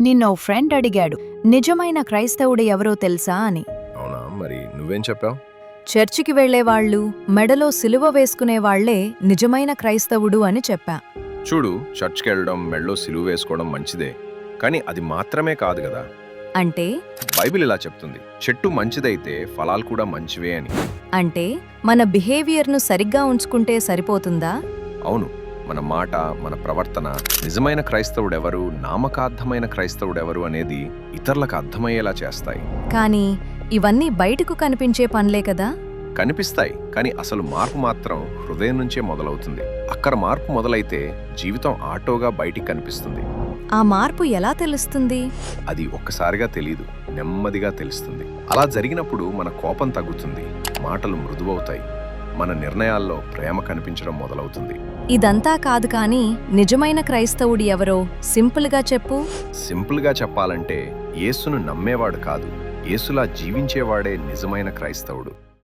నిన్నో ఫ్రెండ్ అడిగాడు, నిజమైన క్రైస్తవుడు ఎవరో తెలుసా అని. అవునా, మరి నువ్వేం చెప్పావు? చర్చికి వెళ్లేవాళ్లు, మెడలో సిలువ వేసుకునేవాళ్లే నిజమైన క్రైస్తవుడు అని చెప్పా. చూడు, చర్చ్కి వెళ్ళడం, మెళ్ళో సిలువ వేసుకోవడం మంచిదే, కానీ అది మాత్రమే కాదు కదా. అంటే బైబిల్ ఇలా చెప్తుంది, చెట్టు మంచిదైతే ఫలాలు కూడా మంచివే అని. అంటే మన బిహేవియర్ను సరిగ్గా ఉంచుకుంటే సరిపోతుందా? అవును, మన మాట, మన ప్రవర్తన, నిజమైన క్రైస్తవుడెవరు, నామకార్థమైన క్రైస్తవుడెవరు అనేది ఇతరులకు అర్థమయ్యేలా చేస్తాయి. కానీ ఇవన్నీ బయటకు కనిపించే పనులే కదా. కనిపిస్తాయి, కానీ అసలు మార్పు మాత్రం హృదయం నుంచే మొదలవుతుంది. అక్కడ మార్పు మొదలైతే జీవితం ఆటోగా బయటికి కనిపిస్తుంది. ఆ మార్పు ఎలా తెలుస్తుంది? అది ఒక్కసారిగా తెలీదు, నెమ్మదిగా తెలుస్తుంది. అలా జరిగినప్పుడు మన కోపం తగ్గుతుంది, మాటలు మృదువవుతాయి, మన నిర్ణయాల్లో ప్రేమ కనిపించడం మొదలవుతుంది. ఇదంతా కాదు, కానీ నిజమైన క్రైస్తవుడు ఎవరో సింపుల్గా చెప్పు. సింపుల్గా చెప్పాలంటే, యేసును నమ్మేవాడు కాదు, యేసులా జీవించేవాడే నిజమైన క్రైస్తవుడు.